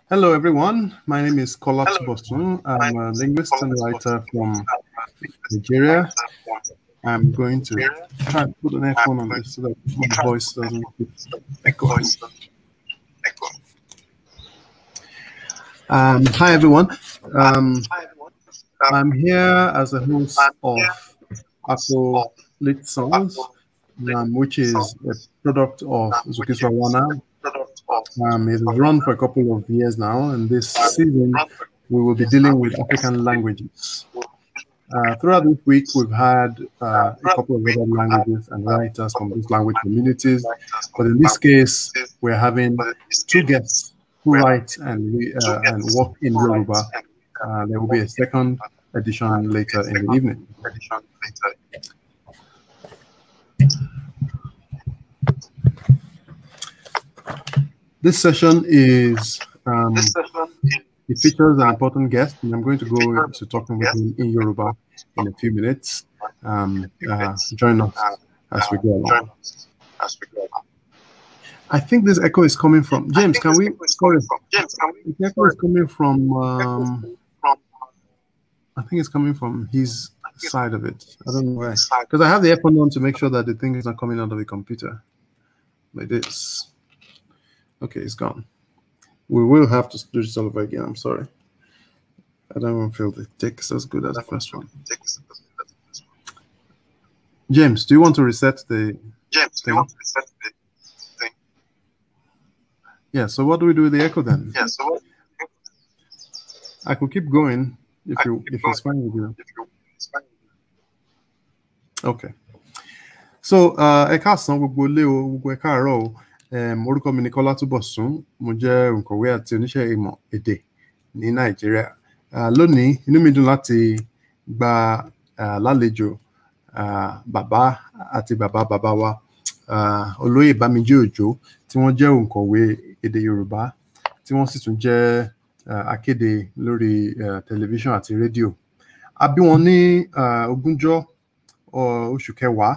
Hello, everyone. My name is Kola Tubosun. I'm a linguist and writer from Nigeria. I'm going to try and put an earphone on this so that my voice doesn't keep echoing. Hi, everyone. I'm here as a host of Afro Lit Songs, which is a product of Zukiswa Wana. It has run for a couple of years now, and this season we will be dealing with African languages. Throughout this week, we've had a couple of other languages and writers from these language communities, but in this case, we're having two guests who write and work in Yoruba. There will be a second edition later in the evening. This session is it features an important guest, and I'm going to go to talking with him in Yoruba in a few minutes. Join us as we go along. I think this echo is coming from James. Can we? Sorry, the echo is coming from. I think it's coming from his side of it. I don't know where, because I have the earphone on to make sure that the thing is not coming out of the computer like this. Okay, it's gone. We will have to do this all over again. I'm sorry. I don't feel the text as good as the first one. James, do you want to reset the thing? Yeah, so what do we do with the echo then? I could keep going if it's fine with you. Okay. So, ẹ káàsán gbogbo ilé o, gbogbo ẹ káàárọ̀ o. Orúkọ mi ni Kọ́lá Túbọ̀sún, mo jẹ́ òǹkọ̀wé àti oníṣẹ́ ìmọ̀ èdè ní Nàìjíríà. Lónìí, inú mi dùn láti gba lálejò bàbá àti bàbá wa, Olóyè Bámijí Òjó, tí wọ́n jẹ́ òǹkọ̀wé èdè Yorùbá, tí wọ́n sì tún jẹ́ akéde lórí tẹlifíṣàn àti rédíò. A bí wọn ní ogúnjọ́ oṣù kẹwàá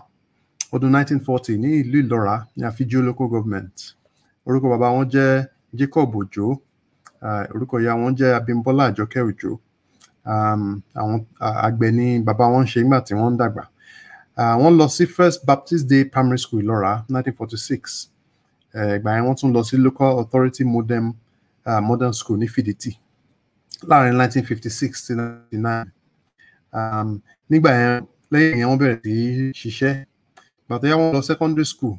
ọdún 1940 ní ìlú Ìlọ́ra ní Àfíjíò local government. Orúkọ bàbá wọn jẹ́ Jacob Òjó, orúkọ ìyá wọn jẹ́ Abímbọ́lá Àjọkẹ́ Òjó. Àwọn àgbẹ̀ ni bàbá wọn ṣe nígbà tí wọ́n ń dàgbà. Wọ́n lọ sí First Baptist Day Primary School Ìlọ́ra 1946. Ìgbà yẹn wọ́n tún lọ sí Local Authority Modern School ní Fìdítì láàrin 1956 sí 1999. Nígbà yẹn lẹ́yìn yẹn wọ́n bẹ̀rẹ̀ sí ṣiṣẹ́. But they wọ́n lọ secondary school.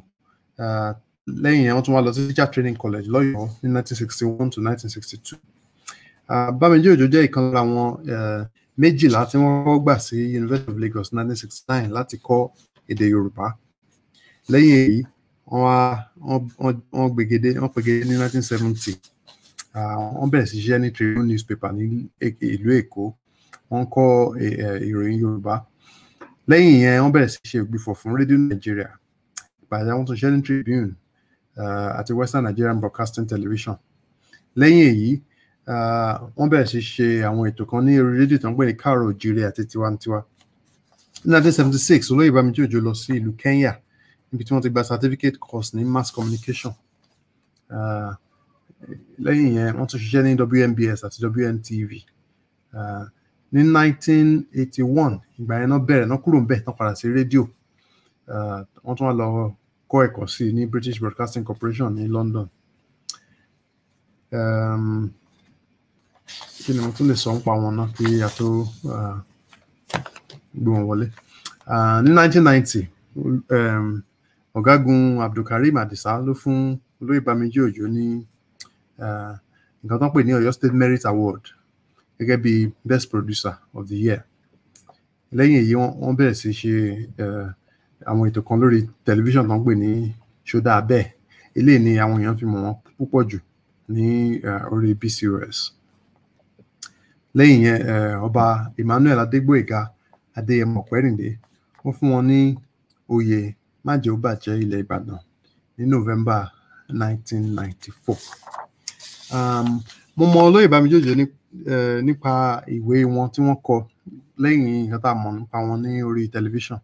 Lẹ́yìn yẹn wọ́n tún wá lọ sí Teacher Training College lọ́yọ̀ọ́ ní 1961 to 1962. Bámijí Òjó jẹ́ ìkan lára àwọn méjìlá tí wọ́n kọ́ gbà sí University of Lagos 1969 láti kọ́ èdè Yorùbá. Lẹ́yìn èyí, wọ́n pegedé ní 1970. Wọ́n bẹ̀rẹ̀ sí ṣiṣẹ́ ní Tribune newspaper ní ìlú Èkó. Wọ́n kọ́ ìròyìn Yorùbá. Lẹ́yìn yẹn wọ́n bẹ̀rẹ̀ sí ṣe ògbìfọ̀ fún rédíò Nàìjíríà. Ìgbà wọ́n tún ṣe ní Tribune àti Western Nigerian Broadcasting Television. Lẹ́yìn èyí wọ́n bẹ̀rẹ̀ sí ṣe àwọn ètò kan ní orí rédíò tó ń pè ní Káàárọ̀ Oòjíire àti Tiwantiwa. Ní 1976 Olóyè Bámijí Òjó lọ sí ìlú Kenya níbi tí wọ́n ti gba certificate course ní mass communication. Lẹ́yìn yẹn wọ́n tún ṣiṣẹ́ ní WNBS àti WNTV. Ní 1981 ìgbà yẹn náà kúrò ń bẹ̀ tán padà sí rédíò. Wọ́n tún wá lọ kọ́ ẹ̀kọ́ sí ní British Broadcasting Corporation ní London. Kí ni mo tún lè sọ nípa wọn náà kí a tó gbé wọn wọlé. Ní 1990 Ọ̀gágun Abdulkareem Adisa ló fún Olóyè Bámijí Òjó ní nǹkan tó ń pè ní Ọ̀yọ́ State Merit Award gẹ́gẹ́ bí Best Producer of the Year. Lẹ́yìn èyí wọ́n bẹ̀rẹ̀ sí ṣe àwọn ètò kan lórí tẹlifíṣàn tó ń pè ní Ṣó Dáa Bẹ́ẹ̀. Eléyìí ni àwọn èèyàn fi mọ̀ wọ́n púpọ̀ jù ní orí BCOS. Lẹ́yìn yẹn Ọba Emmanuel Adégbóyèga Adéyẹmọ Ọ̀pẹ́rìndé wọ́n fún wọn ní oyè Májẹ̀óbàjẹ́ ilẹ̀ Ìbàdàn ní November 1994. Mo mọ Olóyè Bámijí Òjó nípa ìwé wọn tí wọ́n kọ lẹ́yìn nǹkan tá a mọ̀ nípa wọn ní orí tẹlifíṣàn.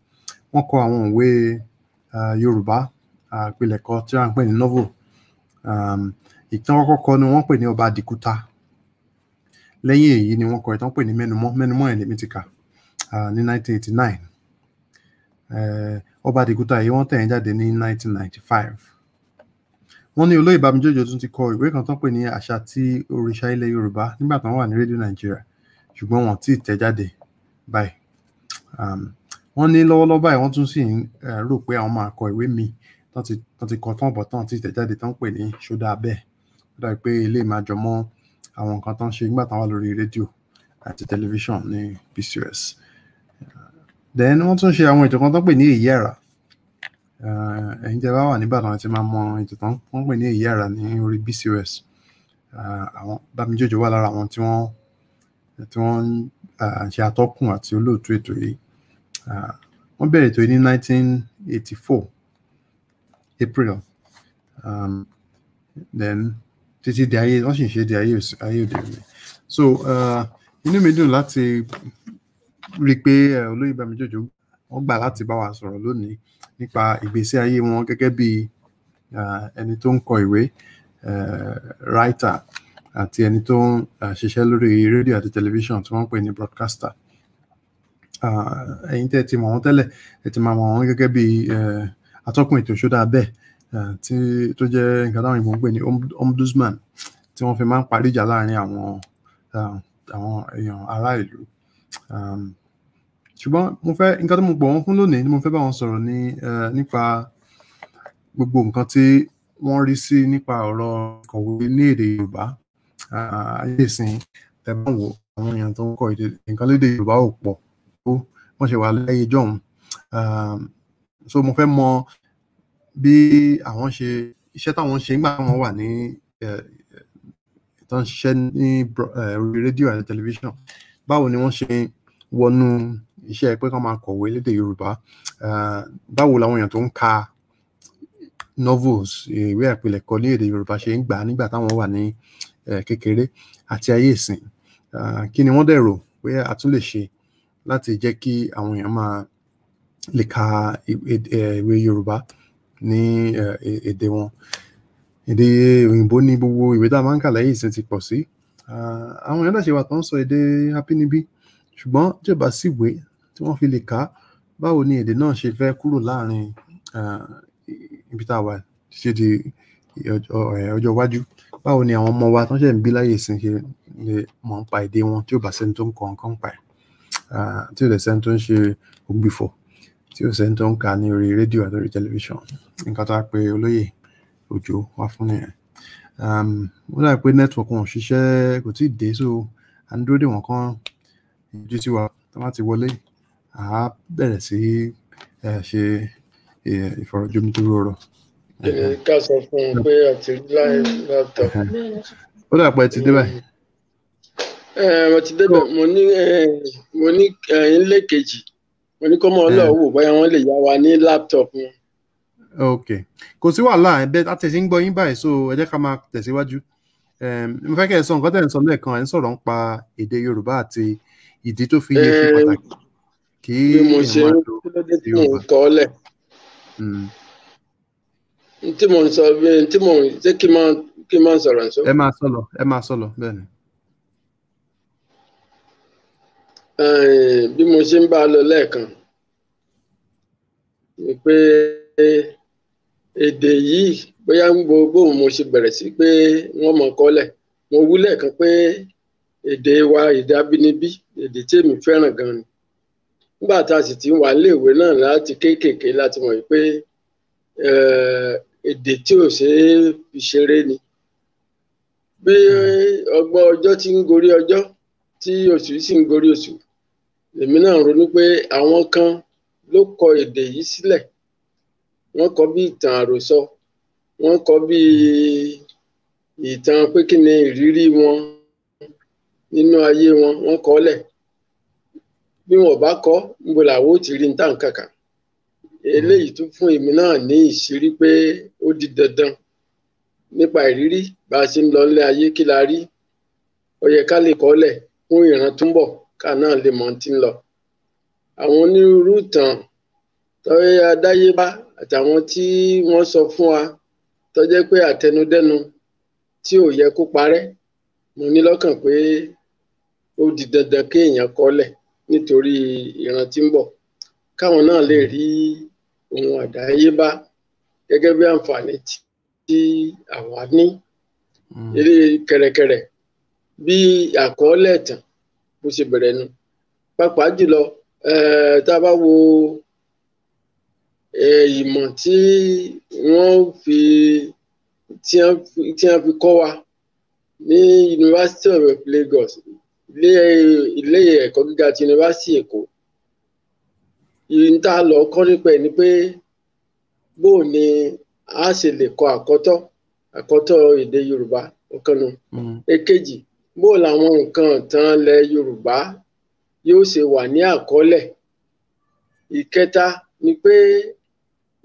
Wọ́n kọ àwọn ìwé Yorùbá àpilẹ̀kọ tí a ń pè ní novel. ìtàn kọ́kọ́ kọ ni wọ́n pè ní Ọba Àdìkúta. Lẹ́yìn èyí ni wọ́n kọ ìtàn pè ní Mẹ́numọ́ yẹn lèmi ti kà ní 1989. Ọba Àdìkúta yìí wọ́n tẹ̀ ẹ́ jáde ní 1995. Wọ́n ní Olóyè Bámijóyè tún ti kọ ìwé kan tán pè ní Àṣà àti Òrìṣà ilẹ̀ Yorùbá nígbà tán wà ní rédíò Nàìjíríà, ṣùgbọ́n wọn tí ì tẹ̀ jáde báyìí. Wọ́n ní lọ́wọ́lọ́wọ́ báyìí wọ́n tún sì ń rò pé àwọn máa kọ ìwé míì tán ti kọ tán bọ̀ tán tí ì tẹ̀ jáde tán pè ní Ṣó Dáa Bẹ́ẹ̀. Ó dàbí pé ilé máa jọ mọ́ àwọn nǹkan tán ṣe nígbà tán wà lórí rédíò àti tẹlifíṣàn ní BCOS. Then wọ́n tún ṣe àwọn ètò kan tán pè ní Èyí Àrà. Ẹ̀yin tẹ́ bá wà níbàdàn ẹ ti máa mọ ètò tán wọ́n pè ní Èyí Àrà ní orí BCOS. Àwọn Bámijóyè wà lára àwọn tí wọ́n ṣe atọ́kùn àti olóòtú ètò yìí. Wọ́n bẹ̀rẹ̀ ètò yìí ní 1984 April. Then títí di ayé wọ́n sì ń ṣe di ayé òde òní. So inú mi dùn láti rí i pé Olóyè Bámijóyè wọ́n gbà láti bá wa sọ̀rọ̀ lónìí nípa ìgbésí ayé wọn gẹ́gẹ́ bí ẹni tó ń kọ ìwé, writer, àti ẹni tó ń ṣiṣẹ́ lórí rédíò àti tẹlifíṣàn tí wọ́n ń pè ní broadcaster. Ẹ̀yin tẹ́ ti mọ̀ wọ́n tẹ́lẹ̀ ẹ ti máa mọ̀ wọ́n gẹ́gẹ́ bí atọ́kùn ètò Ṣó Dáa Bẹ́ẹ̀ tó jẹ́ nǹkan táwọn ìbò ń pè ní ombudsman, tí wọ́n fi máa ń parí ìjà láàrin àwọn èèyàn ará ìlú. Ṣùgbọ́n nǹkan tí mo pọ̀ wọ́n fún lónìí ni mo fẹ́ bá wọn sọ̀rọ̀ nípa gbogbo nǹkan tí wọ́n rí sí nípa ọ̀rọ̀ ìkọ̀wé ní èdè Yorùbá. Ayé ìsìn tẹ́ bá wò àwọn èèyàn tó ń kọ nǹkan lédè Yorùbá ò pọ̀ tó wọ́n ṣe wà láyé jọ̀hún. So mo fẹ́ mọ bí àwọn iṣẹ́ táwọn ṣe nígbà wọn wà ní tán ṣiṣẹ́ ní orí rédíò àti tẹlifíṣàn, báwo ni wọ́n ṣe wọnú iṣẹ́ pé kán máa kọ̀wé lédè Yorùbá. Báwo làwọn èèyàn tó ń ka novels, ìwé àpilẹ̀kọ ní èdè Yorùbá ṣe ń gbà nígbà táwọn wà ní kékeré àti ayé ìsìn. Kí ni wọ́n dẹ̀ rò pé a tún lè ṣe láti jẹ́ kí àwọn èèyàn máa lè ka ìwé Yorùbá ní èdè wọn. Èdè òyìnbó ní gbogbo ìwé tá a máa ń kà láyé ìsìn ti pọ̀ sí. Àwọn èèyàn dẹ̀ ṣe wà tó ń sọ èdè abínibí, ṣùgbọ́n tí ò bá sí ìwé tí wọ́n fi lè kà á, báwo ni èdè náà ṣe fẹ́ kúrò láàrin ibi tá a wà ṣe di ọjọ́ iwájú? Báwo ni àwọn ọmọ wa tó ń ṣẹ̀ ń bí láyé ìsìn ṣe lè mọ̀ nípa èdè wọn tí ò bá sẹ́ni tó ń kọ nǹkan pa ẹ̀, tí ò dẹ̀ sẹ́ni tó ń ṣe ògbìfọ̀, tí ò sẹ́ni tó ń kà ní orí rédíò àti orí tẹlifíṣàn? Nǹkan tó a pé Olóyè Òjó wá fún nìyẹn. Ó dàbí pé network wọn ò ṣiṣẹ́, kò tíì dé, so à ń dúró dè wọ́n kán ìjú sí wa. Tó bá ti wọlé à á bẹ̀rẹ̀ sí ṣe ìfọ̀rọ̀jomitoro ọ̀rọ̀. Ká sọ fún un pé àti laptop. Ó dàbí pé ẹ ti dé báyìí. Mo ti débẹ̀, mo ní ilé kejì, mo ní kó mọ́ ọlọ́wọ́ bóyá wọ́n lè yá wa ní laptop wọn. Ok, kò sí wàhálà ẹ̀bẹ̀ àtẹ̀sí ń gbọ́ yín báyìí, so ẹ jẹ́ ká máa tẹ̀síwájú. Mo fẹ́ kẹ́ ẹ sọ nǹkan tẹ̀ ń sọ lẹ́ẹ̀kan, ẹ̀ ń sọ̀rọ̀ nípa èdè Yorùbá àti ìdí tó fi yẹ ṣe pàtàkì kí èèyàn máa lo èdè Yorùbá. Kọ́lẹ̀ tí mo ń sọ ṣé kí n máa sọ̀rọ̀ nsọ. Ẹ máa sọ̀rọ̀ bẹ́ẹ̀ ni. Bí mo ṣe ń bá a lọ lẹ́ẹ̀kan ni pé èdè yìí bóyá gbogbo mo ṣe bẹ̀rẹ̀ sí pé wọ́n mọ̀ kọ́lẹ̀. Mo wí lẹ́ẹ̀kan pé èdè wa, èdè abínibí, èdè tí èmi fẹ́ràn gan ni. Nígbà tá a sì ti wà léèwé náà láti kéékèèké láti mọ̀ pé èdè tí ò ṣe é fi ṣeré ni. Bí ọgbọ́n ọjọ́ ti ń gorí ọjọ́, tí oṣù sì ń gorí oṣù, èmi náà ronú pé àwọn kan ló kọ èdè yìí sílẹ̀. Wọ́n kọ bí ìtàn àròsọ, wọ́n kọ bí ìtàn pé kí ni ìrírí wọn nínú ayé wọn, wọ́n kọ lẹ̀. Bí wọn bá kọ, níbo làwọn ó ti rí ní tàǹkàkà. Eléyìí tún fún èmi náà ní ìṣírí pé ó di dandan nípa ìrírí bá a ṣe ń lọ nílé ayé, kí la rí, ó yẹ ká lè kọ lẹ̀ fún ìran tó ń bọ̀ ká náà lè mọ̀ tí ń lọ. Àwọn onírúurú ìtàn tó adáyébá àtàwọn tí wọ́n sọ fún wa tó jẹ́ pé àtẹnudẹ́nu tí ò yẹ kó parẹ́ mo ní lọ́kàn pé ó di dandan kéèyàn kọ́lẹ̀ nítorí ìran tí ń bọ̀ káwọn náà lè rí ohun àdáyébá gẹ́gẹ́ bí àǹfààní tí àwa ní. Eré kẹ̀rẹ̀kẹ̀rẹ̀ bí àkọọ́lẹ̀ ìtàn bó ṣe bẹ̀rẹ̀ nu pàápàá jùlọ tá a bá wo ìmọ̀ tí wọ́n fi kọ́ wa ní University of Lagos ilé ẹ̀kọ́ gíga ti University Èkó ìyìn tá a lọ kọ́ nípa ẹ̀ ni pé bó ni a ṣe lè kọ àkọ́tọ̀ èdè Yorùbá ọ̀kan nu. Èkejì bó làwọn nǹkan ìtàn ilẹ̀ Yorùbá yóò ṣe wà ní àkọọ́lẹ̀. Ìkẹta ni pé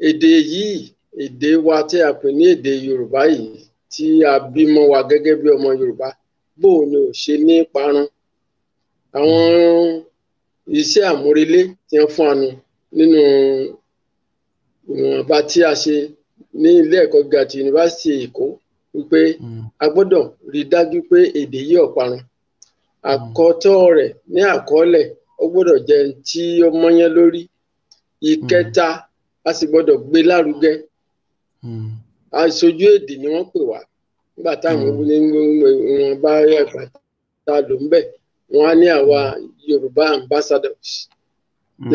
èdè wa tí a pè ní èdè Yorùbá yìí tí a bímọ wa gẹ́gẹ́ bí ọmọ Yorùbá bó ni ò ṣe ní parun. Àwọn iṣẹ́ àmúrelé tí wọ́n fún wa nínú ìwọ̀nba tí a ṣe ní ilé ẹ̀kọ́ gíga ti Yunifásítì Èkó wípé a gbọ́dọ̀ rí dájú pé èdè yìí ò parun. Àkọ́tọ̀ rẹ̀ ní àkọọ́lẹ̀ ó gbọ́dọ̀ jẹ́ tí ó mọ́yán lórí. Ìkẹta a sì gbọ́dọ̀ gbé lárugẹ. Aṣojú èdè ni wọ́n pè wá nígbà táwọn wọn bá ẹ̀gbà tá a lò ń bẹ̀ wọ́n á ní àwa Yorùbá ambassadors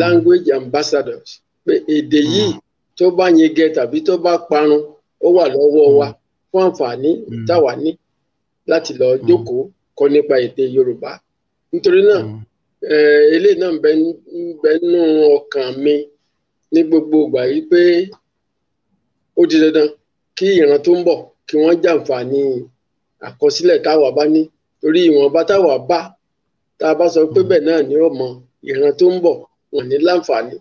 language ambassadors pé èdè yìí tó bá yege tàbí tó bá parun ó wà lọ́wọ́ wa fún àǹfààní táwa ní láti lọ jókòó kọ́ nípa èdè Yorùbá. Nítorí náà eléyìí náà ń bẹ nínú ọkàn mi ní gbogbo ìgbà yìí pé ó di dandan kí ìran tó ń bọ̀ kí wọ́n jàǹfààní àkọsílẹ̀ táwa bá ní torí ìwọ̀nba táwa bá tá a bá sọ pé bẹ́ẹ̀ náà ni ó mọ ìran tó ń bọ̀ wọ́n ní láǹfààní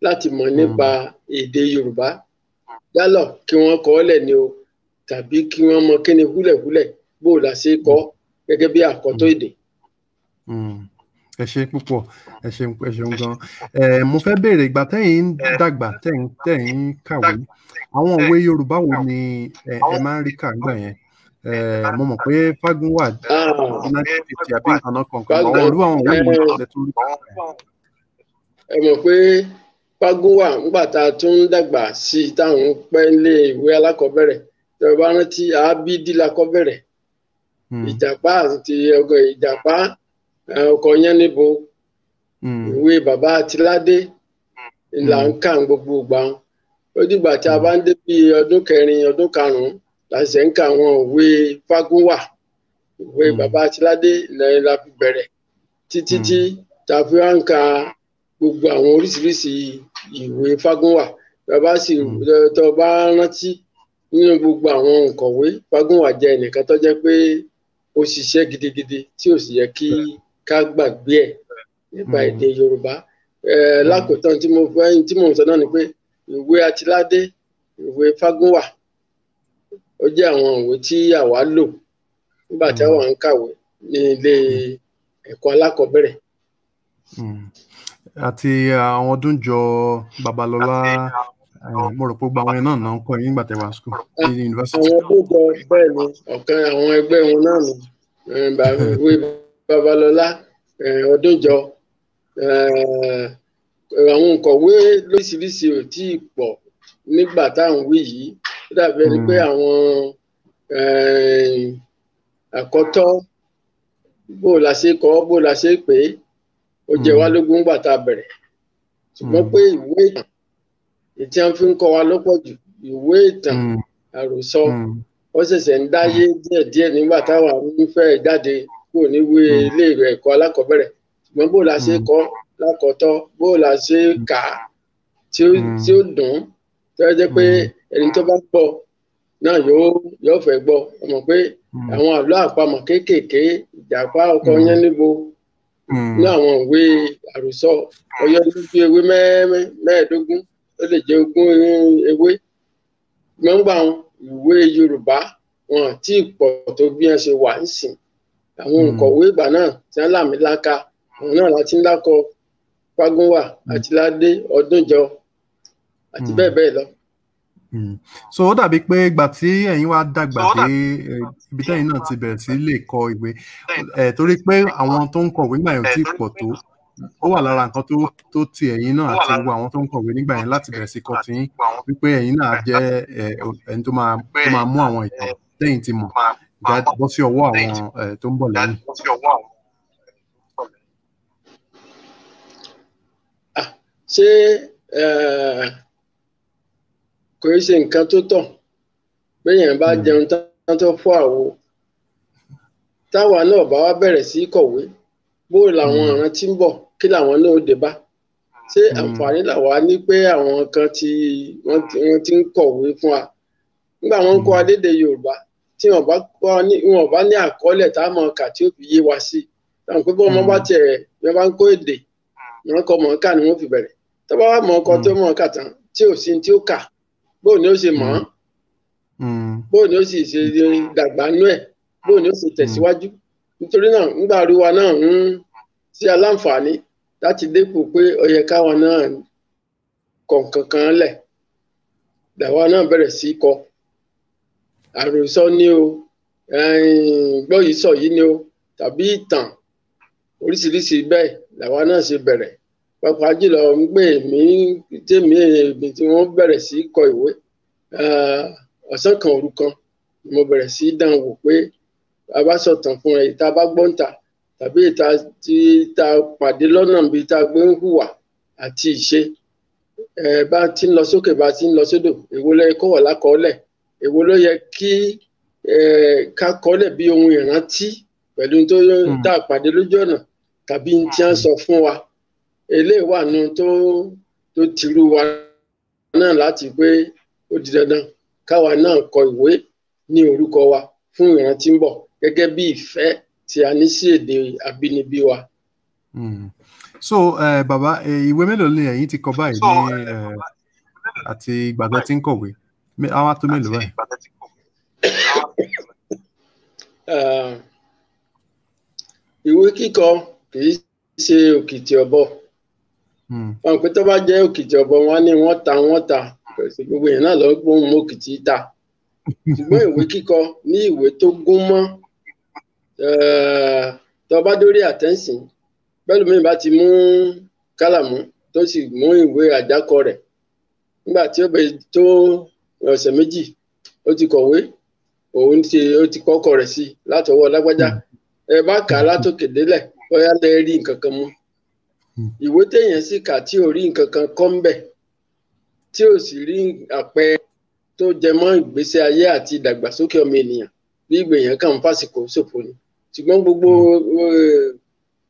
láti mọ̀ nípa èdè Yorùbá yálà kí wọ́n kọ ọ́ lẹ̀ ni o tàbí kí wọ́n mọ kíni húlẹ̀húlẹ̀ bó la ṣe kọ́ gẹ́gẹ́ bí àkọ́tọ̀ èdè. Ẹ ṣé púpọ̀ ẹ ṣeun gan. Mo fẹ́ béèrè ìgbà tẹ́yìn ń dàgbà tẹ́yìn ń kàwé àwọn òwe Yorùbá wo ni ẹ máa ń rí kà nígbà yẹn? Mo mọ̀ pé Fágúnwà 1950 àbí nǹkan náà kankan àwọn olú àwọn òwe wo lẹ tún rí kà? Ẹ mọ̀ pé Fágúnwà ńgbà tá a tún ń dàgbà sí i táwọn pẹ́ lé ìwé alákọ̀ọ́bẹ̀rẹ̀ tẹ́ ẹ bá rántí àábídí lakọ́bẹ̀rẹ̀ Ìjàpá àti ọgọ Ìjàpá ọkọ̀ yẹn níbo ìwé bàbá Àtìládé là ń kà gbogbo ìgbà ó dìgbà tí a bá ń dé bí ọdún kẹrin ọdún karùn-ún láti ṣe ń ka àwọn òwe Fágúnwà ìwé bàbá Àtìládé lẹ́yìn la fi bẹ̀rẹ̀ títí tí ta fi wá ń ka gbogbo àwọn oríṣiríṣi ìwé Fágúnwà tó bá rántí nínú gbogbo àwọn òǹkọ̀wé Fágúnwà jẹ́ ẹnìkan tó jẹ́ pé ó ṣiṣẹ́ gidigidi tí ò sì yẹ kí ká gbàgbé ẹ̀ nípa èdè Yorùbá. Lákòótán tí mo sọ náà ni pé ìwé Àtìládé ìwé Fágúnwà ó jẹ́ àwọn ìwé tí àwa lò nígbà tí àwa ń kàwé ní ilé ẹ̀kọ́ alákọ̀ọ́bẹ̀rẹ̀. Àti àwọn Ọdúnjọ Babalọlá mo rò pé gbogbo àwọn náà ń kọ́ yín nígbà tẹ́ wà school ní yunifásitì. Àwọn Ọdúnjọ bẹ́ẹ̀ ni ọ̀kan àwọn ẹgbẹ́ wọn náà ni ìwé Babalọlá Ọdúnjọ àwọn òǹkọ̀wé lóríṣiríṣi ò tí ì pọ̀ nígbà táwọn wí yìí ó dàbí ẹni pé àwọn àkọ́tọ̀ bó la ṣe kọ́ bó la ṣe pè é ó jẹ wá lógún gbà tá a bẹ̀rẹ̀ ṣùgbọ́n pé ìwé ìtàn tí wọ́n fi ń kọ́ wa lọ́pọ̀ jù ìwé ìtàn àròsọ ó ṣẹ̀ṣẹ̀ ń dáyé díẹ̀díẹ̀ nígbà táwa ń fẹ́ jáde kúrò níwé ilé ẹ̀kọ́ alákọ̀ọ́bẹ̀rẹ̀ ṣùgbọ́n bó la ṣe kọ́ lákọ̀ọ́tọ́ bó la ṣe kà á tí ó dùn tó jẹ́ pé ẹni tó bá gbọ́ náà yóò fẹ́ gbọ́ ọmọ pé àwọn àlọ́ àpamọ̀ kéékèèké Ìjàpá ọkọ̀ yẹn níbo ní àwọn ìwé àròsọ Ọ̀yọ́ lójú ewé mẹ́ẹ̀ẹ́dógún ó lè jẹ́ 20 ewé gbọ̀ngbà ìwé Yorùbá wọn àti ìpọ̀ tó bí wọ́n ṣe wà nísìn àwọn òǹkọ̀wé ìgbà náà tí wọ́n làmìlaka àwọn náà láti ń dákọ Fágúnwà Àtìládé Ọdúnjọ àti bẹ́ẹ̀ bẹ́ẹ̀ lọ. So ó dàbí pé ìgbà tí ẹ̀yin wá dàgbà dé ibi tẹ́yin náà ti bẹ̀rẹ̀ sí lè kọ ìwé torí pé àwọn tó ń kọ̀wé nígbà yẹn ò tí ì pọ̀ tó ó wà lára nǹkan tó ti ẹ̀yin náà àti gbogbo àwọn tó ń kọ̀wé nígbà yẹn láti bẹ̀rẹ̀ sí kọ tiyín wípé ẹ̀yin náà jẹ́ ẹni tó máa mú àwọn ìtàn tẹ́yin ti mọ̀ bọ́ sí ọwọ́ àwọn tó ń bọ̀ lẹ́yìn. ṣé kò í ṣe nǹkan tó tọ́ béèyàn bá jẹun tán tó fọ́ àwo táwa náà bá wá bẹ̀rẹ̀ sí kọ̀wé bó làwọn ọ̀ràn tí ń bọ̀ kí làwọn náà ó dé bá ṣé àǹfààní làwa ní pé àwọn kan wọ́n ti ń kọ̀wé fún wa nígbà wọ́n ń kọ́ adédè Yorùbá tí wọ́n bá ní àkọọ́lẹ̀ tá a mọ̀ kà tí ó fi yé wa sí táwọn pé bọ́n bá tiẹ̀ wọ́n bá ń kó èdè wọ́n kọ́ mọ̀ọ́kà ni wọ́n fi bẹ̀rẹ̀ tó bá wà mọ̀ọ́kọ tó mọ̀ọ́kà tán tí ò sí tí ó kà bóò ni ó ṣe mọ̀ ọ́n bóò ni ó sì ṣe dàgbà nú ẹ̀ bóò ni ó sì tẹ̀síwájú nítorí náà nígbà àríwá náà ń ṣe aláǹfààní láti dépò pé ó yẹ káwa náà kọ nǹkan kan lẹ̀ làwa náà bẹ̀rẹ̀ sí kọ àròsọ ni o gbọ́ yìí sọ yìí ni o tàbí ìtàn oríṣiríṣi bẹ́ẹ̀ làwa náà ṣe bẹ̀rẹ̀ pàápàá jùlọ ń gbé tèmi tí wọ́n bẹ̀rẹ̀ sí kọ ìwé ọ̀sán kan òru kan mo bẹ̀rẹ̀ sí dán wò pé a bá sọ̀tàn fún ẹ ìta bá gbọ́n ta tàbí ìta tí ta pàdé lọ́nà bíi ta gbé ń hùwà àti ìṣe bá ti ń lọ sókè bá ti ń lọ sódò èwo ló yẹ kó wà lákọọ́lẹ̀ èwo ló yẹ kí ká kọ́lẹ̀ bí ohun ìrántí pẹ̀lú tó tá a pàdé lójú ọ̀nà tàbí tí wọ́n sọ fún wa eléyìí wà nù tó tìrú wa náà láti pé ó di dandan káwa náà kọ ìwé ní orúkọ wa fún ìran tí ń bọ̀ gẹ́gẹ́ bí ìfẹ́ tí a ní sí èdè àbínibí wa. So bàbá ìwé mélòó ni ẹ̀yin ti kọ báyìí ní àti ìgbà tó ti ń kọ̀wé àwa tó mélòó báyìí. Ìwé kíkọ kì í ṣe òkìtì ọ̀bọ wọn pé tó bá jẹ́ òkìtì ọ̀bọ wọn ni wọ́n ta gbogbo yẹn náà lọ gbóhùn mọ́ òkìtì ta ṣùgbọ́n ìwé kíkọ ní ìwé tó gún mọ́ tó bá dórí àtẹ́sìn bẹ́ẹ̀ lómi bá ti mú kálàmù tó sì mú ìwé àjákọ rẹ̀ nígbà tí ó bẹ tó ọ̀sẹ̀ méjì ó ti kọ̀wé ó ti kọ́kọ́ rẹ̀ sí látọwọ́ lágbájá ẹ bá kà á látòkè délẹ̀ bóyá lè rí nǹkan kan mú ìwé téèyàn sì kà tí ò rí nǹkan kan kọ́ ń bẹ̀ tí ò sì rí àpẹẹrẹ tó jẹ mọ́ ìgbésí ayé àti ìdàgbàsókè ọmọ ènìyàn bí ìgbèyàn kàn ń fàsìkò ṣòfò ni ṣùgbọ́n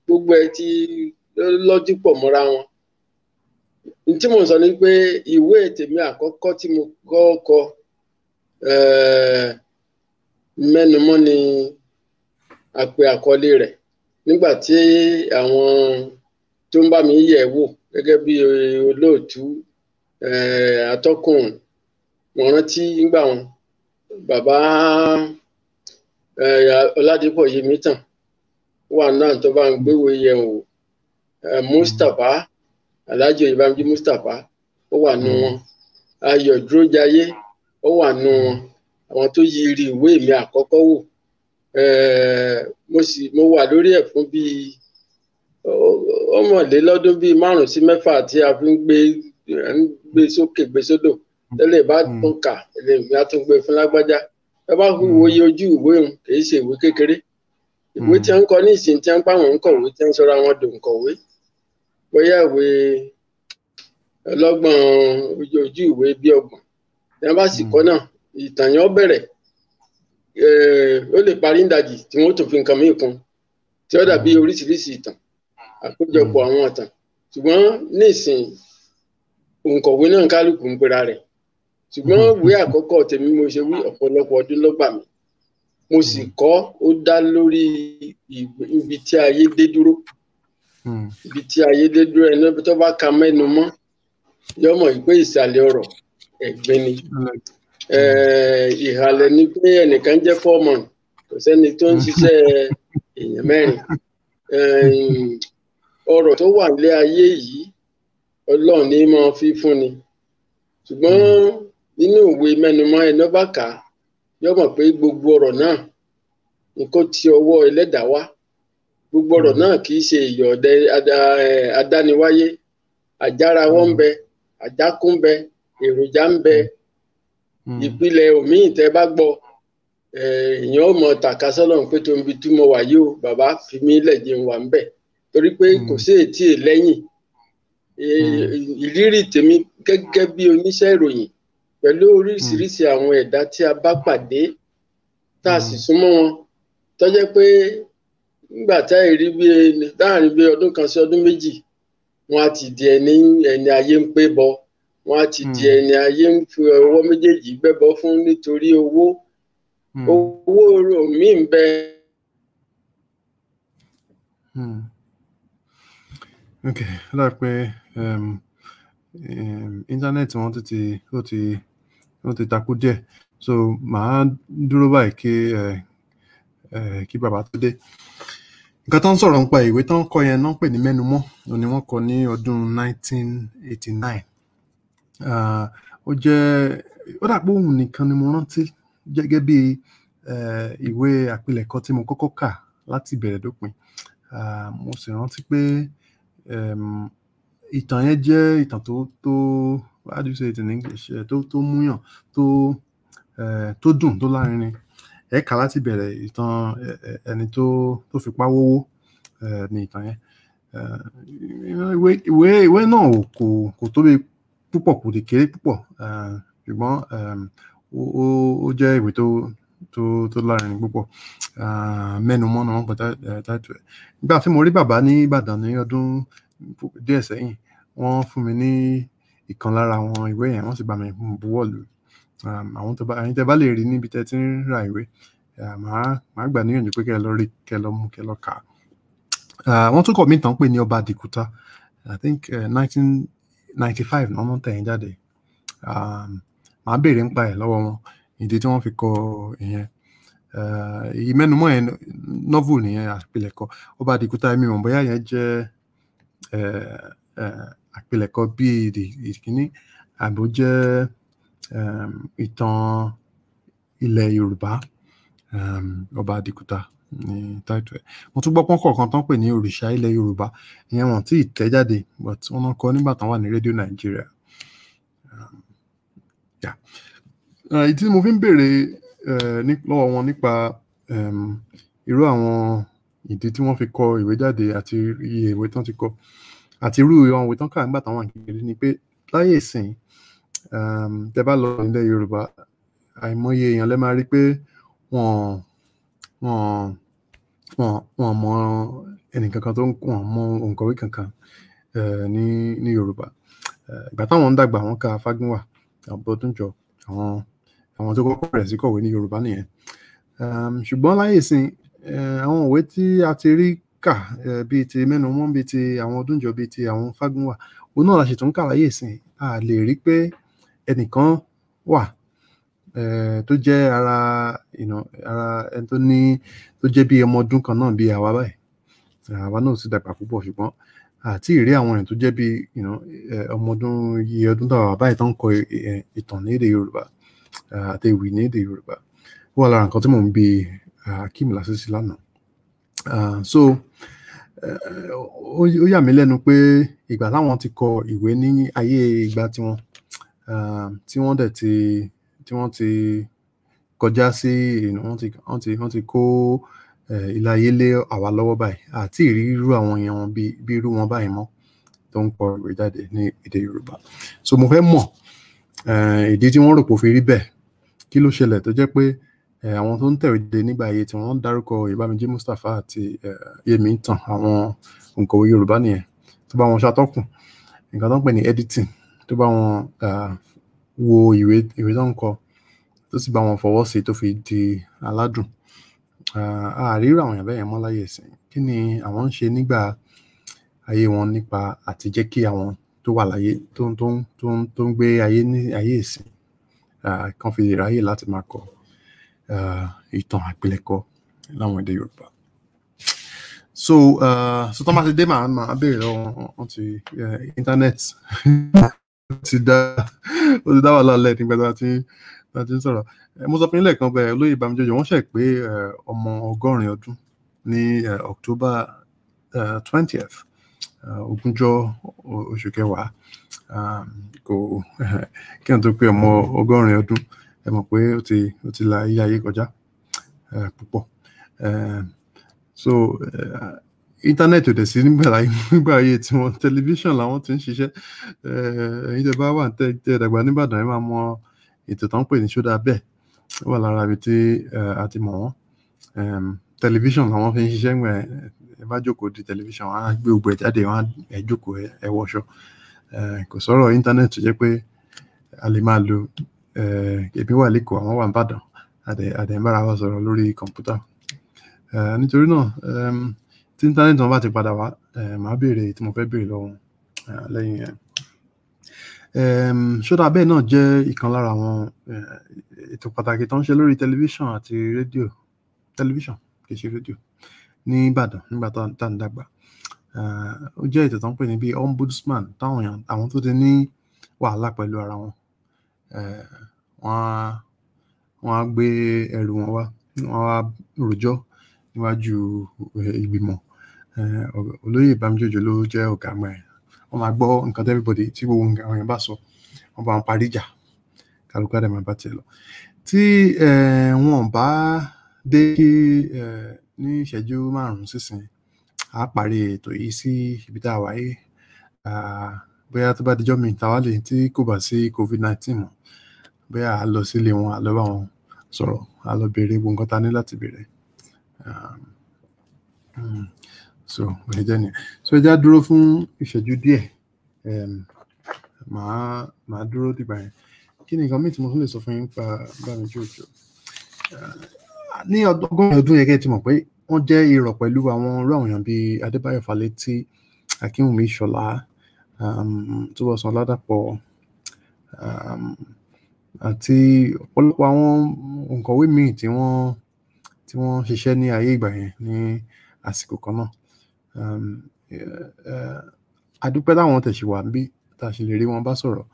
gbogbo ẹ ti lọ́jú pọ̀ mọ́ra wọn tí mo sọ ni pé ìwé tèmi àkọ́kọ́ tí mo kọ mẹ́numọ́ ni àpè àkọlé rẹ̀ nígbà tí àwọn tó ń bá mi yẹ̀ wò gẹ́gẹ́ bí olóòtú atọ́kùn wọn rántí nígbà wọn bàbá Ọládépọ̀ Yemítàn wà náà tó bá ń gbéwò yẹ̀ wò Mustapha Alhaji Oyèbánjí Mustapha ó wà nù wọn Ayọ̀ Dúrójayé ó wà nù wọn àwọn tó yiri ìwé mi àkọ́kọ́ wò mo wà lórí ẹ̀ fún bíi ọmọlélọ́dún bíi 5 sí 6 tí a fi ń gbé sókè gbé sódò tẹ́lẹ̀ bá tún kà ẹlẹ́mìí á tún gbé fún lágbájá ẹ bá fi wòye ojú ìwé òun kì í ṣe ìwé kékeré ìwé tí wọ́n ń kọ ní ìsìn tí wọ́n ń pàwọn ń kọ̀wé tí wọ́n ń sọra wọn dò ń kọ̀wé bóyá ìwé ọlọ́gbọ̀n ojú ìwé bí 30 tí wọ́n bá sì kọ́ náà ìtàn yẹn ó bẹ̀rẹ̀ ó lè parí ìdajì tí wọ́n tó fi nǹkan mìíràn kún tí ó dàbí oríṣiríṣi ìtàn àkójọpọ̀ àwọn ìtàn ṣùgbọ́n nísìn òǹkọ̀wé náà kálukú ń pera rẹ̀ ṣùgbọ́n ìwé àkọ́kọ́ tèmi mo ṣe wí ọ̀pọ̀lọpọ̀ ọdún ló gbà mí mo sì kọ́ ó dá lórí ibi tí ayé dé dúró ibi tí ayé dé dúró ẹni tó bá ka mẹ́nu mọ́ yọmọ ìpè ìsàlẹ̀ ọ̀rọ̀ ẹ̀gbin ni ìhàlẹ̀ ni pé ẹnìkan jẹ́ foreman kò sẹ́ni tó ń ṣiṣẹ́ èèyàn 4 ọ̀rọ̀ tó wà nílé ayé yìí Ọlọ́run ní máa fi fún ni ṣùgbọ́n nínú ìwé mẹ́numọ́ ẹni bá kà á yóò mọ̀ pé gbogbo ọ̀rọ̀ náà nǹkan tí ọwọ́ ẹlẹ́dàá wá gbogbo ọ̀rọ̀ náà kì í ṣe ìyọ̀dẹ adániwáyé àjára wọn ń bẹ àjákún ń bẹ èròjà ń bẹ ìpìlẹ̀ òmíì tẹ́ bá gbọ́ èèyàn ò mọ tàka sọ́lọ́run pé tó ń bi tí mo wà yìí o bàbá fi mí lẹ̀ jẹun wà ń bẹ̀ torí pé kò sí ètí lẹ́yìn ìrírí tèmi gẹ́gẹ́ bí oníṣẹ́ ìròyìn pẹ̀lú oríṣiríṣi àwọn ẹ̀dá tí a bá pàdé tá a sì súnmọ́ wọn tó jẹ́ pé nígbà tá a rí bí láàrin bí ọdún kan sí ọdún méjì wọn á ti di ẹni ayé ń pé bọ wọn á ti di ẹni ayé ń fi ọwọ́ méjèèjì gbẹ́bọ fún nítorí owó mi ń bẹ. ok ó dà pé íńtánẹ́ẹ̀tì wọn ti takú díẹ̀ so màá dúró báyìí kí bàbá tó dé. Nǹkan tó ń sọ̀rọ̀ nípa ìwé tó ń kọ yẹn náà ń pè ní mẹ́numọ́ ni wọ́n kọ ní ọdún 1989. Ó dà pé òun nìkan ni mo rántí gẹ́gẹ́ bí ìwé àpilẹ̀kọ tí mo kọ́kọ́ kà láti bẹ̀rẹ̀ dópin. Mo sì rántí pé ìtàn yẹn jẹ́ ìtàn tó how do you say it in English, tó múyàn tó dùn tó lárinrin. Ẹ kà láti bẹ̀rẹ̀ ìtàn ẹni tó fipá wówó ní ìtàn yẹn. Ìwé náà kò tóbi púpọ̀ kò lè kéré púpọ̀ ṣùgbọ́n ó jẹ́ ìwé tó lárinrin púpọ̀. Mẹ́numọ́ náà wọ́n pè táìtù ẹ̀. Nígbà tí mo rí bàbá ní Ìbàdàn ní ọdún díẹ̀ sẹ́yìn wọ́n fún mi ní ìkan lára àwọn ìwé yẹn wọ́n sì bá mi buwọ́ lù. Àwọn tẹ́ bá lè rí níbi tẹ́ ti ń ra ìwé màá gbà níyànjú pé kẹ́ lọ rí kẹ́ lọ mú kẹ́ lọ kà á. Wọ́n tún kọ mí tán pé ní Ọba Àdìkúta I think 1995 náà wọ́n tẹ̀yìn jáde. Màá béèrè nípa ẹ̀ lọ́wọ́ wọn ìdí tí wọ́n fi kọ ìyẹn. Ìmẹ́numọ́ yẹn novel nìyẹn àpilẹ̀kọ. Ọba Àdìkúta èmi mọ̀ bóyá yẹn jẹ́ àpilẹ̀kọ bí ìkíní àbò jẹ́ ìtàn ilẹ̀ Yorùbá. Ọba Àdìkúta ní táìtù ẹ̀. Mo tún gbọ́ pọ́nkọ̀ kan tán pè ní Òrìṣà ilẹ̀ Yorùbá ìyẹn wọ́n tí ì tẹ̀ jáde but wọ́n náà kọ nígbà tán wà ní rédíò Nàìjíríà. Ìdí tí mo fi ń béèrè lọ́wọ́ wọn nípa irú àwọn ìdí tí wọ́n fi kọ ìwé jáde àti iye ìwé tán ti kọ àti irú àwọn ìwé tán kà nígbà táwọn àkèké ni pé láyé ìsìn tẹ́ bá lọ nílẹ̀ Yorùbá àìmọye èèyàn lẹ́ máa rí pé wọ́n mọ ẹnìkankan wọ́n mọ òǹkọ̀wé kankan ní Yorùbá. Ìgbà táwọn ń dàgbà wọ́n ka Fágúnwà Ọbọ́dúnjọ àwọn tó kọ́kọ́ bẹ̀rẹ̀ sí kọ̀wé ní Yorùbá nìyẹn. Ṣùgbọ́n láyé ìsìn àwọn ìwé tí a ti rí kà bíi ti Mẹ́numọ́ bíi ti àwọn Ọdúnjọ bíi ti àwọn Fágúnwà òun náà la sì tún kà láyé ìsìn. A lè rí pé ẹnìkan wà tó jẹ́ ara ẹni tó jẹ́ bí ọmọ ọdún kan náà bí àwa báyìí. Àwa náà sì dàgbà púpọ̀ ṣùgbọ́n àti ìrí àwọn èèyàn tó jẹ́ bí ọmọ ọdún iye ọdún táwa báyìí tó ń kọ ìtàn ní èdè Yorùbá àti ìwì ní èdè Yorùbá. Ó wà lára nǹkan tí mò ń bi Akeem Lásìsì lánàá. So ó yà mí lẹ́nu pé ìgbà táwọn ti kọ ìwé ní ayé ìgbà tiwọn tí wọ́n ti kọjá sí wọ́n ti kó ilé ayé lé àwa lọ́wọ́ báyìí àti ìrí irú àwọn èèyàn bí irú wọn báyìí mọ́ tó ń kọ ìwé jáde ní èdè Yorùbá. So mo fẹ́ mọ̀ ìdí tí wọ́n rò pé ó fi rí bẹ́ẹ̀ kí ló ṣẹlẹ̀ tó jẹ́ pé àwọn tó ń tẹ̀wé jáde nígbà ayé tí wọ́n dárúkọ Ìbámijé Mustapha àti Yẹmí Ìtàn àwọn òǹkọ̀wé Yorùbá nìyẹn tó bá wọn ṣàtọ́kùn nǹkan tó ń pè ní editing tó bá wọn wo ìwé tó ń kọ tó sì bá wọn fọwọ́ sí tó fi di aládùn. Àríra àwọn èèyàn bẹ́ẹ̀ yẹn mọ́ láyé ìsìn. Kí ni àwọn ń ṣe nígbà ayé wọn nípa àti jẹ́ kí àwọn tó wà láyé tó ń gbé ayé ní ayé ìsìn kan fi ráyè láti máa kọ ìtàn àpilẹ̀kọ láwọn èdè Yorùbá. So tó máa ti dé màá béèrè lọ́wọ́ wọn ti internet ti dá wàhálà lẹ̀ nígbà tí a ti ń sọ̀rọ̀. Mo sọ fún yín lẹ́ẹ̀kan bẹ́ẹ̀ olóyè Bámijóyè wọ́n ṣẹ̀ pé ọmọ 100 ọdún ní October 20th, ogúnjọ́ oṣù kẹwàá. Kò kí n tó pé ọmọ 100 ọdún ẹ mọ̀ pé ó ti la ayé kọjá púpọ̀. So íńtánẹ́ẹ̀tì ò dẹ̀ sí nígbà ayé tí wọ́n tẹlifíṣàn làwọn ti ń ṣiṣẹ́. Ẹ̀yin tẹ́ bá wà tẹ́ dàgbà nìbàdàn ẹ máa mọ ètò tó ń pè ní Ṣó Dáa Bẹ́ẹ̀, ó wà lára ibi tí a ti mọ̀ wọ́n. Tẹlifíṣàn làwọn fi ń ṣiṣẹ́ ńgbà ẹ bá jókòó di tẹlifíṣàn wọn á gbé gbogbo ẹ̀ jáde, wọn ẹ jókòó ẹ wọṣọ. Kò sọ̀rọ̀ íńtánẹ́ẹ̀tì tó jẹ́ pé a lè máa lo èmi wà lẹ́kọ̀ọ́ àwọn wà nìbàdàn a dẹ̀ ń bára wa sọ̀rọ̀ lórí kọ̀ǹpútà. Nítorí náà tí íńtánẹ́ẹ̀tì wọn bá ti padà wá màá béèrè tí mo fẹ́ béèrè lọ́wọ́ lẹ́yìn yẹn. Ṣó Dáa Bẹ́ẹ̀ náà jẹ́ ìkan lára àwọn ètò pàtàkì tó ń ṣe lórí tẹlifíṣàn àti rédíò, tẹlifíṣàn kì í ṣe rédíò, ní Ìbàdàn nígbà tá à ń dàgbà. Ó jẹ́ ètò tó ń pè ní bí ombudsman, àwọn tó ti ní wàhálà pẹ̀lú ara wọn wọ́n á gbé ẹrù wọn wá, wọ́n á rojọ́ níwájú ìgbìmọ̀. Olóyè Bámijóyè ló jẹ́ ọ̀gá àgbà ẹ̀. Wọ́n máa gbọ́ nǹkan tí everybody tí gbogbo àwọn èèyàn bá sọ, wọ́n bá wọn parí ìjà, kálukú á dẹ̀ máa bá tiẹ̀ lọ. Tí wọn bá dé ní ìṣẹ́jú 5 sísìn, á parí ètò yìí sí ibi tá a wà yìí. Bóyá tó bá dijọ́ mi táwa lè tí kò bá sí COVID-19 mọ́, bóyá a lọ sílé wọn, a lọ bá wọn sọ̀rọ̀, a lọ béèrè gbogbo nǹkan tá a ní láti béèrè. So bẹ́ẹ̀ jẹ́ nìyẹn. So ẹ já dúró fún ìṣẹ́jú díẹ̀. Màá dúró dìgbà yẹn. Kí ni nǹkan míì tí mo tún lè sọ fún yín pa Bámijóyè? Ní ọgọ́rùn-ún ọdún yẹn kẹ́ ti mọ̀ pé wọ́n jẹ́ irọ̀ pẹ̀lú àwọn irú àwọn èèyàn bíi Adébáyọ̀ Fálétí, Akínwùmí Ìṣọ̀lá, Túbọ̀sún Ọládàpọ̀, àti ọ̀pọ̀lọpọ̀ àwọn òǹkọ̀wé míì tí wọ́n ṣiṣẹ́ ní ayé ìgbà yẹn ní àsìkò kan náà. A dúpẹ́ táwọn tẹ̀ ṣì wà níbí tá a ṣì lè rí wọn bá sọ̀rọ̀.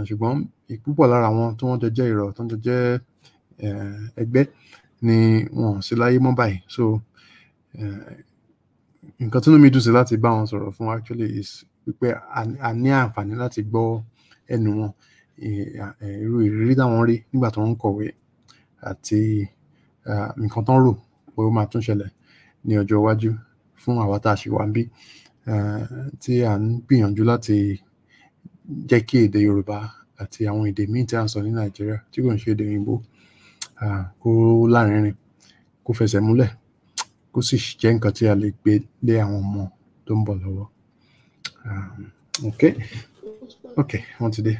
Ṣùgbọ́n púpọ̀ lára wọn tí wọ́n jọ jẹ́ irọ̀, tí wọ́n jọ jẹ́ ẹgbẹ́ ni wọn ò sí láyé mọ́ báyìí. So nǹkan tí inú mi dùn sí láti bá wọn sọ̀rọ̀ fún actually is wípé a ní àǹfààní láti gbọ́ ẹnu wọn, irú ìrírí táwọn rí nígbà tí wọ́n ń kọ̀wé àti nǹkan tán rò pé ó máa tún ṣẹlẹ̀ ní ọjọ́ iwájú fún àwa tá a ṣì wà níbí, tí à ń gbìyànjú láti jẹ́ kí èdè Yorùbá àti àwọn èdè míì tí à ń sọ ní Nàìjíríà tí kò ń ṣe èdè òyìnbó kó lárinrin, kó fẹsẹ̀ múlẹ̀, kó sì jẹ́ nǹkan tí a lè gbé lé àwọn ọmọ tó ń bọ̀ lọ́wọ́. Okay, wọ́n ti dé.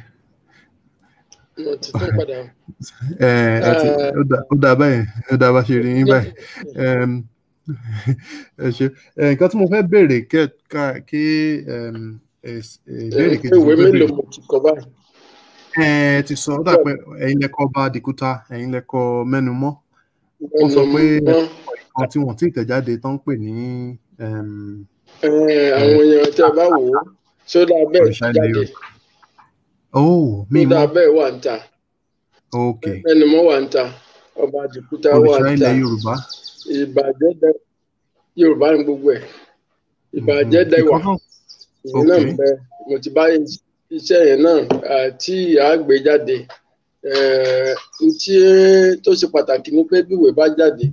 Ó dáa báyìí, ó dáa bá ṣe rí yín báyìí. Ẹ ṣé. Nǹkan tí mo fẹ́ béèrè kí ìbéèrè kejì ìwé mélòó mo ti kọ báyìí? Ti sọ ó dà pé ẹ̀yin lẹ kọ Ọba Àdìkúta, ẹ̀yin lẹ kọ Mẹ́numọ́. Wọ́n sọ pé nǹkan tí wọ́n ti tẹ̀ jáde tán ń pè ní àwọn èèyàn tí a bá wò ó, Ṣó Dáa Bẹ́ẹ̀ jáde. Ṣó Dáa Bẹ́ẹ̀ wà ń ta. Mẹ́numọ́ wà ń ta. Ọba Àdìkúta wà ń ta. Òrìṣà ilẹ̀ Yorùbá. Ìbàjẹ́ Yorùbá ní gbogbo ẹ̀. Ìbàjẹ́ Dẹwà. Ìyẹn náà ń bẹ. Mo ti bá iṣẹ́ yẹn náà tí a gbé jáde. Tí tó ṣe pàtàkì ni pé bí ìwé bá jáde,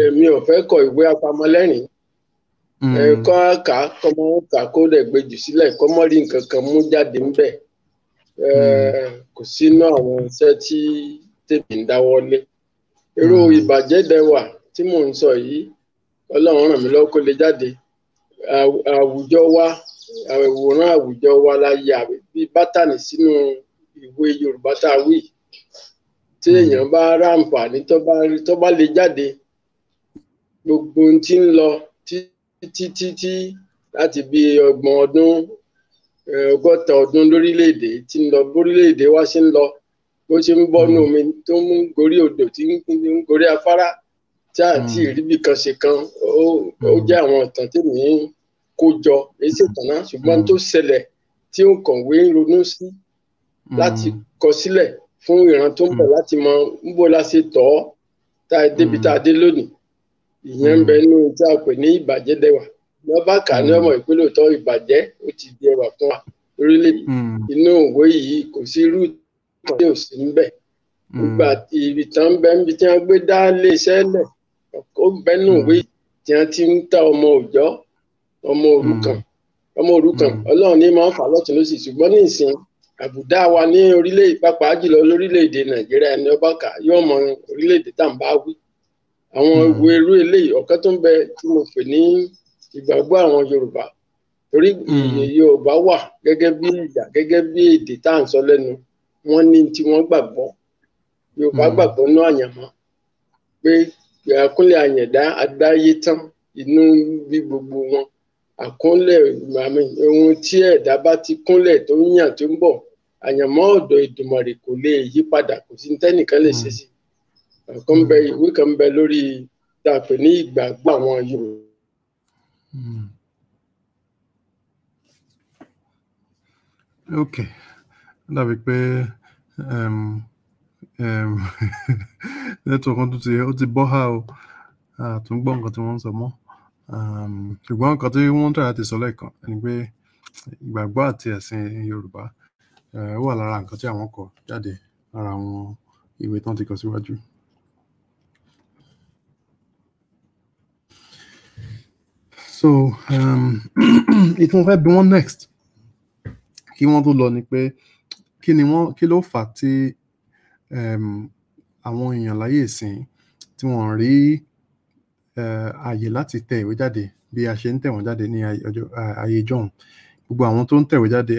èmi ò fẹ́ kọ ìwé apamọ́lẹ́rìn. Kọ́ àkà kọ́mọ kà kó dẹ̀ gbé jù sílẹ̀ kọ́mọ rí nǹkan kan mú jáde ńbẹ̀. Kò sínú àwọn iṣẹ́ tí tèmi ń dáwọ́ lé. Irú Ìbàjẹ́ Dẹwà tí mò ń sọ yìí, Ọlọ́run ràn mí lọ́wọ́ kó lè jáde. Àwùjọ wa, àwòrán àwùjọ wa la yà bí bátànì sínú ìwé Yorùbá tá a wí. Tí èèyàn bá ráǹfààní tó bá lè jáde, gbogbo ohun tí ń lọ títí láti bí 30 ọdún, 60 ọdún lórílẹ̀‐èdè tí ń lọ, bórílẹ̀‐èdè wa ṣe ń lọ, bó ṣe ń bọ́nú omi tó ń gorí odò tí ń gorí afárá tí àti ìríbi kan ṣe kan, ó jẹ́ àwọn ìtàn tí mi ń kó jọ èyí sì tàn náà, ṣùgbọ́n tó ṣẹlẹ̀ tí òǹkọ̀wé ń ronú sí láti kọ sílẹ̀ fún ìran tó ń bọ̀ láti mọ níbo la ṣe tọ́ tá a débi tá a dé lónìí. Ìyẹn ń bẹ nínú tí a pè ní ìbàjẹ́ dẹwà. Ní ọba kà ní ọmọ ìpínlẹ̀ òótọ́ ìbàjẹ́ ó ti di ẹwà fún wa lórílẹ̀-èdè. Inú òwe yìí kò sí irú ìtàn tí ò sí níbẹ̀. Nígbà ìtàn ń bẹ níbi tí wọ́n gbé dá ilé iṣẹ́ lẹ̀ ó bẹ nínú òwe tí wọ́n ti ń ta ọmọ òòjọ́ ọmọ òrukàn Ọlọ́run ní máa ń fà lọ́tún lósì ṣùgbọ́n ní ìsìn àbùdá wa ní orílẹ̀-èdè pàápàá jùlọ lórílẹ̀-èdè Nàìjíríà ní ọba kà yóò mọ orílẹ̀-èdè tá à ń bá wí. Àwọn ìwé irú eléyìí ọ̀kan tó ń bẹ tí mo pè ní ìgbàgbọ́ àwọn Yorùbá torí Yorùbá wà gẹ́gẹ́ bí ìyà gẹ́gẹ́ bí èdè tá à ń sọ lẹ́nu wọ́n ní tí wọ́n gbàgbọ́. Yorùbá gbàgbọ́ ní àyànmọ́ pé àkúnlẹ̀ àyẹ̀dá adáyé tán inú bí gbogbo wọn àkúnlẹ̀ ohun tí ẹ̀dá bá ti kúnlẹ̀ tó ń yàn tó ń bọ̀ àyànmọ́ ọ̀dọ̀ Èdùmàrè kò lè yí padà kò sí tẹ́nìkan lè ṣe sí. Ìwé kan bẹ lórí tá a pè ní ìgbàgbọ́ àwọn Yorùbá. Ok, dàbí pé network kan ó ti bọ́ ha o àtúngbọ́ nǹkan tí wọ́n ń sọ mọ́ ṣùgbọ́n nǹkan tí wọ́n ń tọ́ láti sọ lẹ́ẹ̀kan ni pé ìgbàgbọ́ àti ẹ̀sìn Yorùbá wà lára nǹkan tí àwọn kọ jáde lára àwọn ìwé tán ti kọ síwájú. So ìtún fẹ́ bí wọ́n next kí wọ́n tó lọ ni pé kí ló fà tí àwọn èèyàn láyé ìsìn tí wọ́n rí àyè láti tẹ ìwé jáde bí a ṣe ń tẹ̀ wọ́n jáde ní ayé jọ̀hún. Gbogbo àwọn tó ń tẹ̀wé jáde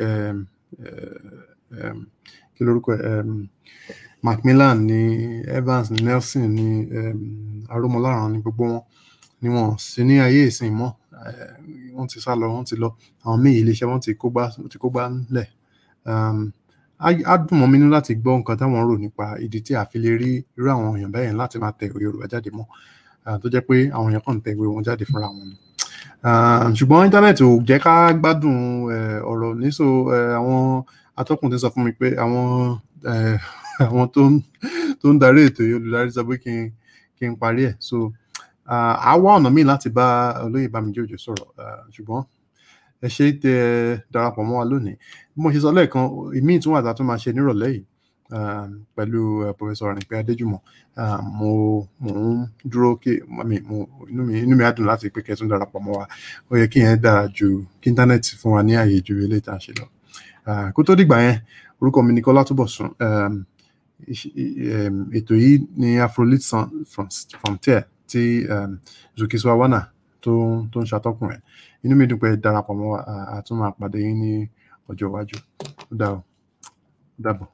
kí lórúkọ Macmillan ní Evans ní Nelson ní Arómọláran ní gbogbo wọn ni wọ́n sí ní ayé ìsìn mọ́. Wọ́n ti sá lọ wọ́n ti lọ àwọn míì iléeṣẹ́ wọn ti kó gbá ńlẹ̀. Á dùn mọ́ mi nínú láti gbọ́ nǹkan táwọn rò nípa ìdí tí a fi lè rí irú àwọn èèyàn bẹ́ẹ̀ láti máa tẹ ìwé Yorùbá jáde mọ́ tó jẹ́ pé àwọn èèyàn kàn ń tẹ ìwé wọn jáde fúnra wọn ni. Ṣùgbọ́n íńtánẹ́ẹ̀tì ò jẹ́ ká gbádùn ọ̀rọ̀ níṣó àwọn atọ́kùn ti sọ fún mi pé àwọn tó ń darí ètò yìí olùdarí sọ pé kí n parí ẹ̀. So a wá ọ̀nà míì láti bá olóyè Bámijí Òjó sọ̀rọ̀ ṣùgbọ́n ẹ ṣé tẹ́ darapọ̀ mọ́ wa lónìí. Bí mo ṣe sọ lẹ́ẹ̀kan ìmíì tún wà tá a tún máa ṣe nírọ̀lẹ́ yìí pẹ̀lú Professor Arìnpé Adéjùmọ̀. Mo ń dúró inú mi á dùn láti pé kẹ́ tún darapọ̀ mọ́ wa. Ó yẹ kí yẹn dára ju kí íńtánẹ́ẹ̀tì fún wa ní àyè ju eléyìí tá a ṣe lọ. Kó tó dìgbà yẹn orúkọ mi ni Kọ́lá Túbọ̀sún. Ètò yìí ni Afrolit Frontier tí Zukiswa Wana tó ń ṣàtọ́kùn ẹ̀. Inú mi dùn pé darapọ̀ mọ́ wa a tún máa pàdé yín ní ọjọ́ iwájú. Ó dàbọ̀.